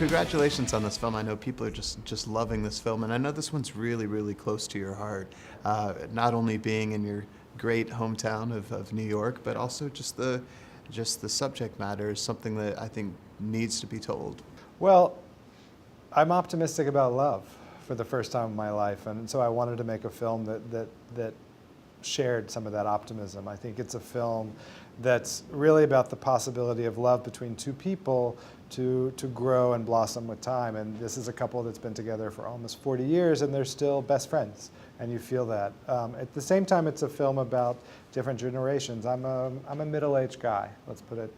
congratulations on this film. I know people are just loving this film, and I know this one's really, really close to your heart. Not only being in your great hometown of New York, but also just the subject matter is something that I think needs to be told. Well, I'm optimistic about love for the first time in my life, and so I wanted to make a film that shared some of that optimism. I think it's a film that's really about the possibility of love between two people to grow and blossom with time. And this is a couple that's been together for almost 40 years, and they're still best friends, and you feel that. At the same time, it's a film about different generations. I'm a middle-aged guy, let's put it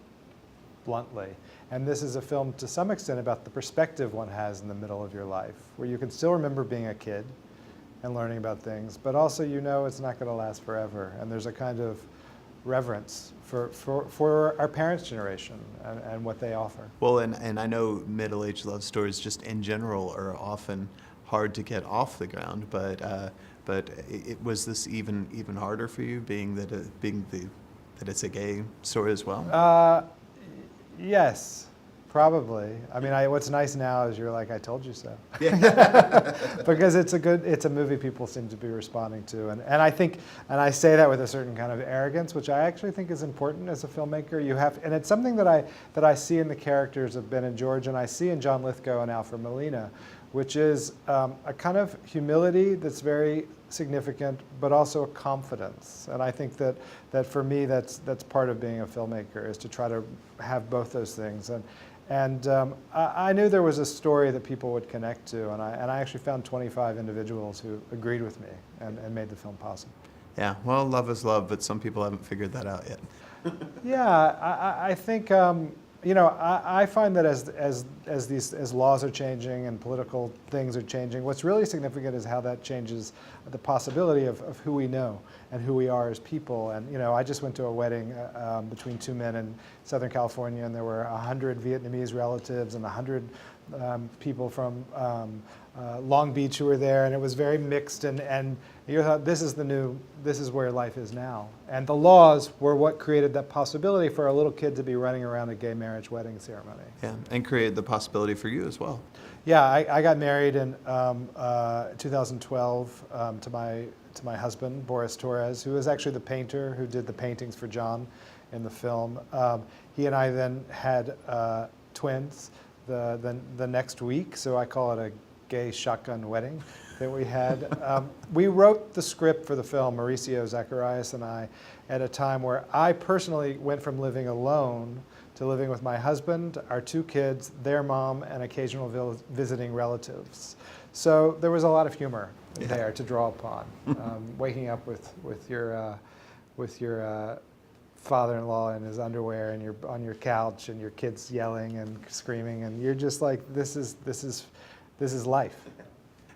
bluntly. And this is a film to some extent about the perspective one has in the middle of your life, where you can still remember being a kid and learning about things, but also you know it's not going to last forever. And there's a kind of reverence for our parents' generation and what they offer. Well, and I know middle-aged love stories just in general are often hard to get off the ground, but was this even harder for you, being that it's a gay story as well? Yes, probably. I mean, what's nice now is you're like, I told you so. Yeah. Because it's a movie people seem to be responding to. And I say that with a certain kind of arrogance, which I actually think is important as a filmmaker. And it's something that I see in the characters of Ben and George, and I see in John Lithgow and Alfred Molina, which is a kind of humility that's very significant, but also a confidence. And I think that for me, that's part of being a filmmaker, is to try to have both those things. And I knew there was a story that people would connect to, and I actually found 25 individuals who agreed with me and made the film possible. Yeah, well, love is love, but some people haven't figured that out yet. Yeah, I think I find that as laws are changing and political things are changing, what's really significant is how that changes the possibility of who we know and who we are as people. And I just went to a wedding between two men in Southern California, and there were 100 Vietnamese relatives and 100 people from Long Beach who were there, and it was very mixed. And you thought, this is where life is now. And the laws were what created that possibility for a little kid to be running around a gay marriage wedding ceremony. Yeah, and created the possibility for you as well. Yeah, I got married in 2012 to my husband, Boris Torres, who is actually the painter who did the paintings for John in the film. He and I then had twins the next week, so I call it a gay shotgun wedding that we had. We wrote the script for the film, Mauricio Zacharias and I, at a time where I personally went from living alone to living with my husband, our two kids, their mom, and occasional visiting relatives. So there was a lot of humor there to draw upon. Waking up with your father-in-law in his underwear, and you're on your couch, and your kids yelling and screaming, and you're just like, this is life.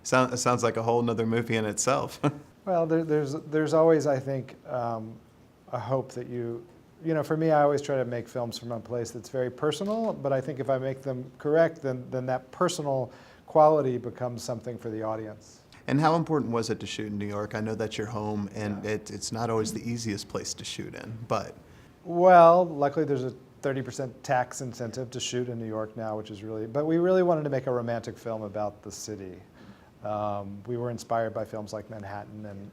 Sounds like a whole nother movie in itself. Well, there's always, I think, a hope that for me, I always try to make films from a place that's very personal, but I think if I make them correct, then that personal quality becomes something for the audience. And how important was it to shoot in New York? I know that's your home, and it's not always the easiest place to shoot in, but... Well, luckily there's a 30% tax incentive to shoot in New York now, which is but we really wanted to make a romantic film about the city. We were inspired by films like Manhattan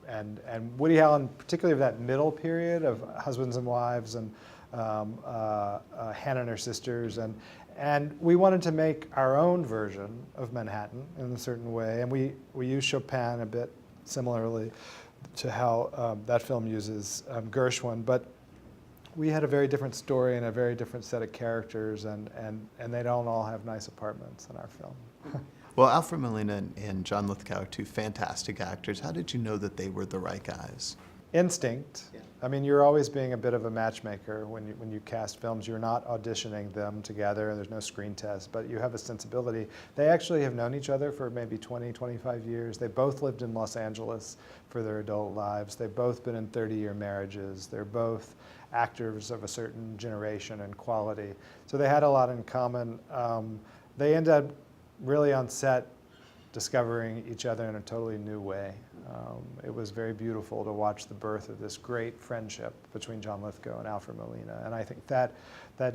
and Woody Allen, particularly of that middle period of Husbands and Wives and Hannah and Her Sisters, and we wanted to make our own version of Manhattan in a certain way, and we used Chopin a bit similarly to how that film uses Gershwin, but we had a very different story and a very different set of characters, and they don't all have nice apartments in our film. Well, Alfred Molina and John Lithgow are two fantastic actors. How did you know that they were the right guys? Instinct. Yeah. I mean, you're always being a bit of a matchmaker when you cast films. You're not auditioning them together, and there's no screen test, but you have a sensibility. They actually have known each other for maybe 20, 25 years. They both lived in Los Angeles for their adult lives. They've both been in 30-year marriages. They're both actors of a certain generation and quality. So they had a lot in common. They ended up really on set discovering each other in a totally new way. It was very beautiful to watch the birth of this great friendship between John Lithgow and Alfred Molina. And I think that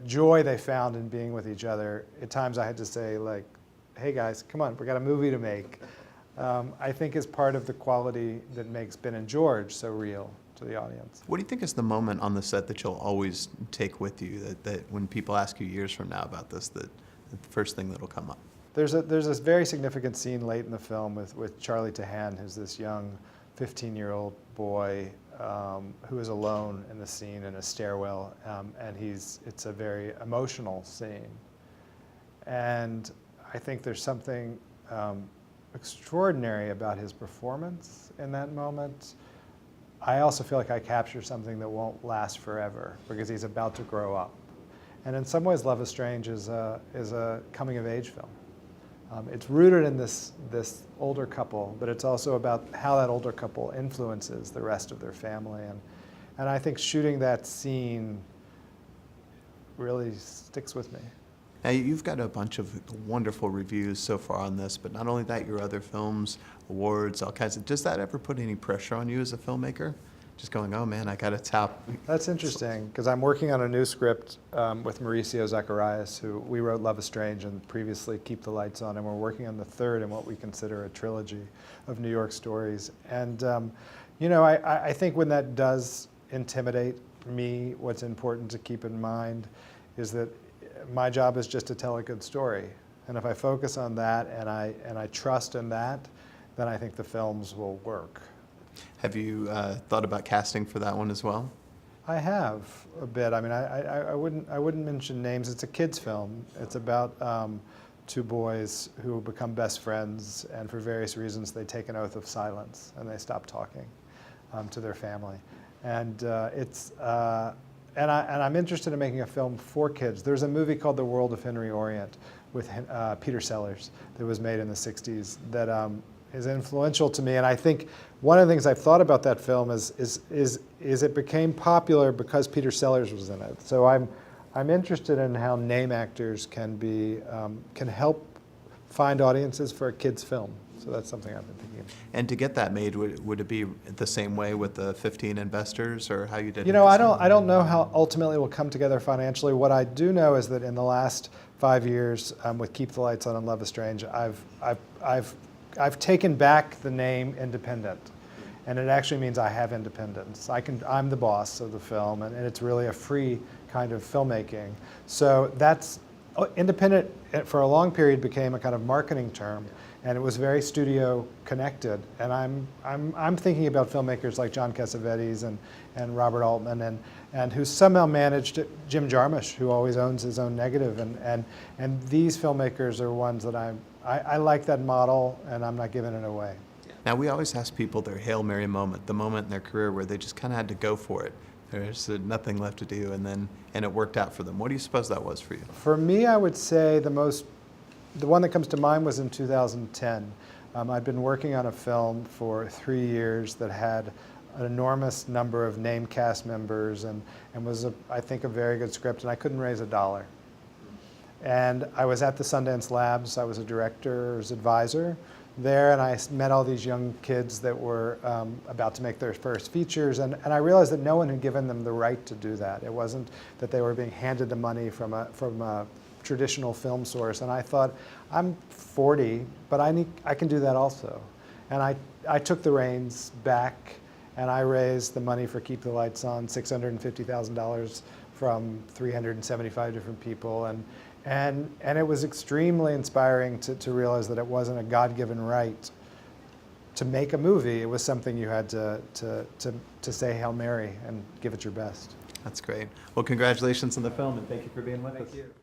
joy they found in being with each other, at times I had to say, like, hey guys, come on, we got a movie to make. I think is part of the quality that makes Ben and George so real to the audience. What do you think is the moment on the set that you'll always take with you, that when people ask you years from now about this, that the first thing that'll come up? There's this very significant scene late in the film with Charlie Tahan, who's this young 15-year-old boy who is alone in the scene in a stairwell, and it's a very emotional scene. And I think there's something extraordinary about his performance in that moment. I also feel like I capture something that won't last forever because he's about to grow up. And in some ways, Love is Strange is a coming-of-age film. It's rooted in this older couple, but it's also about how that older couple influences the rest of their family. And I think shooting that scene really sticks with me. Now, you've got a bunch of wonderful reviews so far on this, but not only that, your other films, awards, all kinds of, does that ever put any pressure on you as a filmmaker? Just going, oh man, I got to top. That's interesting, because I'm working on a new script with Mauricio Zacharias, who we wrote Love is Strange and previously Keep the Lights On, and we're working on the third in what we consider a trilogy of New York stories. And I think when that does intimidate me, what's important to keep in mind is that my job is just to tell a good story. And if I focus on that and I trust in that, then I think the films will work. Have you thought about casting for that one as well? I have a bit. I mean, I wouldn't mention names. It's a kids' film. It's about two boys who become best friends, and for various reasons they take an oath of silence and they stop talking to their family. And I'm interested in making a film for kids. There's a movie called The World of Henry Orient with Peter Sellers that was made in the '60s that is influential to me. And I think one of the things I've thought about that film is it became popular because Peter Sellers was in it. So I'm interested in how name actors can help find audiences for a kids' film. So that's something I've been thinking of. And to get that made, would it be the same way with the 15 investors, or how you did it? You know, I don't know how ultimately it will come together financially. What I do know is that in the last 5 years, with Keep the Lights On and Love is Strange, I've taken back the name independent, and it actually means I have independence. I'm the boss of the film, and it's really a free kind of filmmaking. So that's independent. For a long period, became a kind of marketing term. And it was very studio connected. And I'm thinking about filmmakers like John Cassavetes and Robert Altman and who somehow managed Jim Jarmusch, who always owns his own negative. And these filmmakers are ones that I like that model, and I'm not giving it away. Now, we always ask people their Hail Mary moment, the moment in their career where they just kind of had to go for it. There's nothing left to do, and it worked out for them. What do you suppose that was for you? For me, I would say the one that comes to mind was in 2010. I'd been working on a film for 3 years that had an enormous number of named cast members and was, I think, a very good script, and I couldn't raise $1. And I was at the Sundance Labs. I was a director's advisor there, and I met all these young kids that were about to make their first features, and I realized that no one had given them the right to do that. It wasn't that they were being handed the money from a traditional film source, and I thought, I'm 40, but I can do that also. And I took the reins back, and I raised the money for Keep the Lights On, $650,000 from 375 different people, and it was extremely inspiring to realize that it wasn't a God-given right to make a movie. It was something you had to say Hail Mary and give it your best. That's great. Well, congratulations on the film, and thank you for being with us. Thank you.